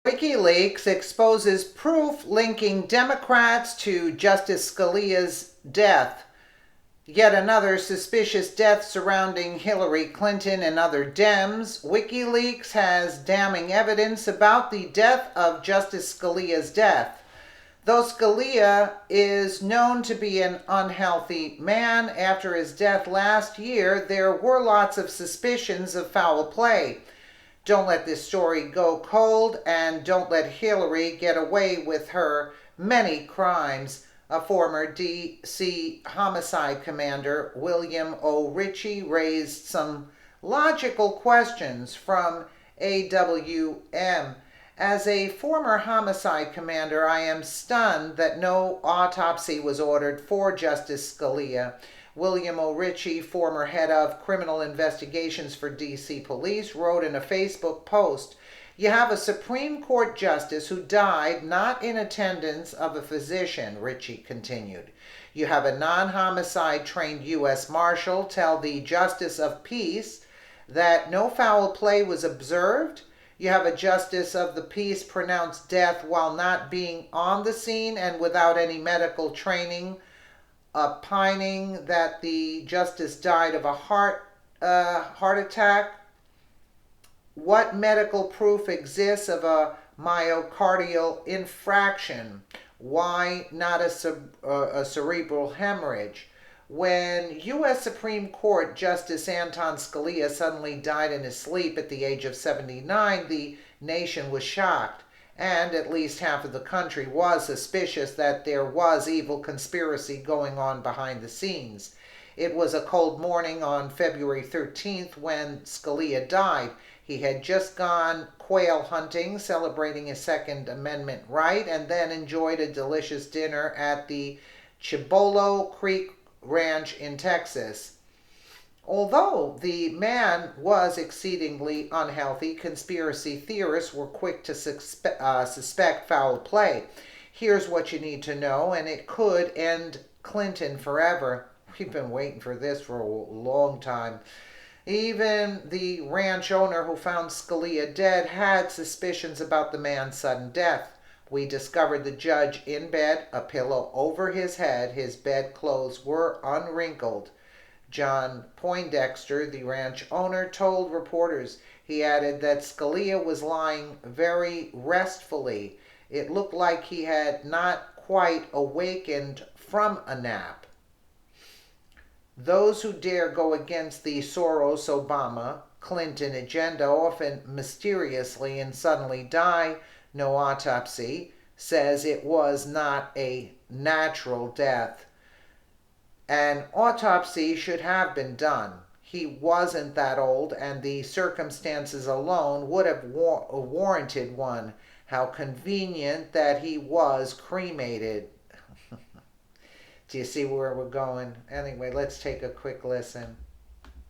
Wikileaks exposes proof linking Democrats to Justice Scalia's death. Yet another suspicious death surrounding Hillary Clinton and other Dems. Wikileaks has damning evidence about the death of Justice Scalia's death. Though Scalia is known to be an unhealthy man, after his death last year, there were lots of suspicions of foul play. Don't let this story go cold, and don't let Hillary get away with her many crimes. A former D.C. homicide commander, William O. Ritchie, raised some logical questions from AWM. As a former homicide commander, I am stunned that no autopsy was ordered for Justice Scalia. William O. Ritchie, former head of criminal investigations for D.C. Police, wrote in a Facebook post, "You have a Supreme Court justice who died not in attendance of a physician," Ritchie continued. "You have a non-homicide trained U.S. Marshal tell the Justice of Peace that no foul play was observed. You have a Justice of the Peace pronounce death while not being on the scene and without any medical training, opining that the justice died of a heart attack. What medical proof exists of a myocardial infarction? Why not a cerebral hemorrhage? When U.S. Supreme Court Justice Anton Scalia suddenly died in his sleep at the age of 79, the nation was shocked, and at least half of the country was suspicious that there was evil conspiracy going on behind the scenes. It was a cold morning on February 13th when Scalia died. He had just gone quail hunting, celebrating his Second Amendment right, and then enjoyed a delicious dinner at the Chibolo Creek Ranch in Texas. Although the man was exceedingly unhealthy, conspiracy theorists were quick to suspect foul play. Here's what you need to know, and it could end Clinton forever. We've been waiting for this for a long time. Even the ranch owner who found Scalia dead had suspicions about the man's sudden death. We discovered the judge in bed, a pillow over his head. His bedclothes were unwrinkled. John Poindexter, the ranch owner, told reporters. He added that Scalia was lying very restfully. It looked like he had not quite awakened from a nap. Those who dare go against the Soros-Obama-Clinton agenda often mysteriously and suddenly die. No autopsy says it was not a natural death. An autopsy should have been done. He wasn't that old, and the circumstances alone would have warranted one. How convenient that he was cremated. Do you see where we're going? Anyway, let's take a quick listen.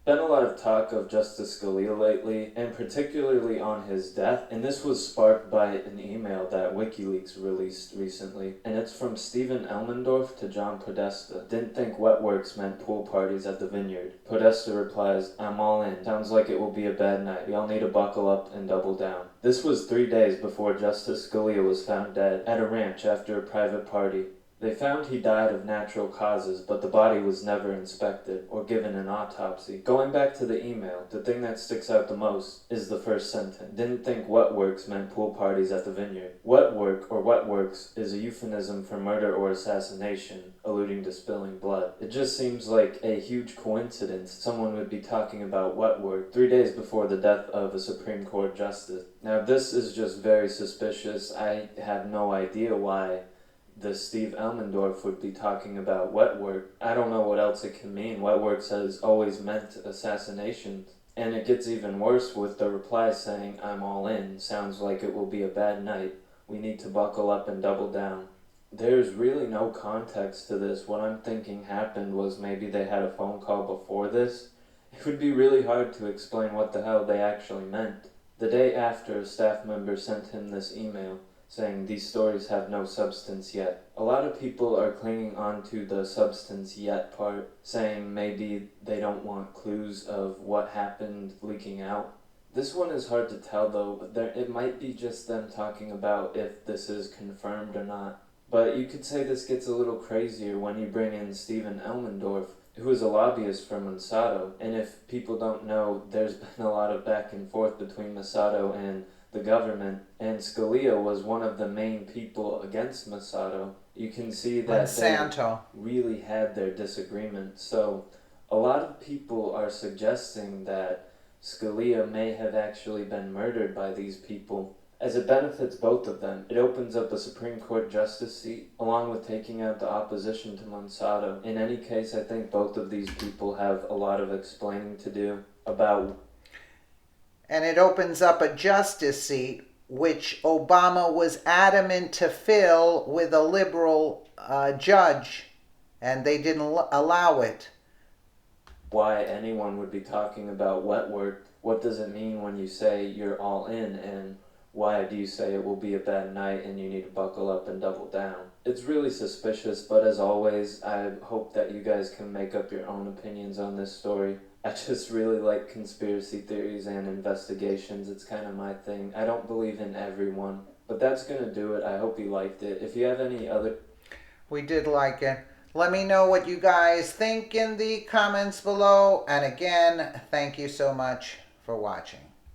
Been a lot of talk of Justice Scalia lately, and particularly on his death, and this was sparked by an email that Wikileaks released recently, and it's from Stephen Elmendorf to John Podesta. Didn't think wet works meant pool parties at the Vineyard. Podesta replies, "I'm all in. Sounds like it will be a bad night. We all need to buckle up and double down." This was 3 days before Justice Scalia was found dead at a ranch after a private party. They found he died of natural causes, but the body was never inspected or given an autopsy. Going back to the email, the thing that sticks out the most is the first sentence. Didn't think wet works meant pool parties at the Vineyard. Wet work, or wet works, is a euphemism for murder or assassination, alluding to spilling blood. It just seems like a huge coincidence someone would be talking about wet work 3 days before the death of a Supreme Court justice. Now, this is just very suspicious. I have no idea why the Steve Elmendorf would be talking about wet work. I don't know what else it can mean. Wet works has always meant assassinations. And it gets even worse with the reply saying, "I'm all in. Sounds like it will be a bad night. We need to buckle up and double down." There's really no context to this. What I'm thinking happened was maybe they had a phone call before this. It would be really hard to explain what the hell they actually meant. The day after, a staff member sent him this email, saying these stories have no substance yet. A lot of people are clinging on to the substance yet part, saying maybe they don't want clues of what happened leaking out. This one is hard to tell though. It might be just them talking about if this is confirmed or not. But you could say this gets a little crazier when you bring in Stephen Elmendorf, who is a lobbyist for Monsanto. And if people don't know, there's been a lot of back and forth between Monsanto and the government, and Scalia was one of the main people against Monsanto. You can see that Monsanto. they really had their disagreement. So a lot of people are suggesting that Scalia may have actually been murdered by these people, as it benefits both of them. It opens up a Supreme Court justice seat, along with taking out the opposition to Monsanto. In any case, I think both of these people have a lot of explaining to do about. And it opens up a justice seat, which Obama was adamant to fill with a liberal judge, and they didn't allow it. Why anyone would be talking about wet work. What does it mean when you say you're all in, and why do you say it will be a bad night and you need to buckle up and double down? It's really suspicious, but as always, I hope that you guys can make up your own opinions on this story. I just really like conspiracy theories and investigations. It's kind of my thing. I don't believe in everyone, but that's going to do it. I hope you liked it. If you have any other... We did like it. Let me know what you guys think in the comments below. And again, thank you so much for watching.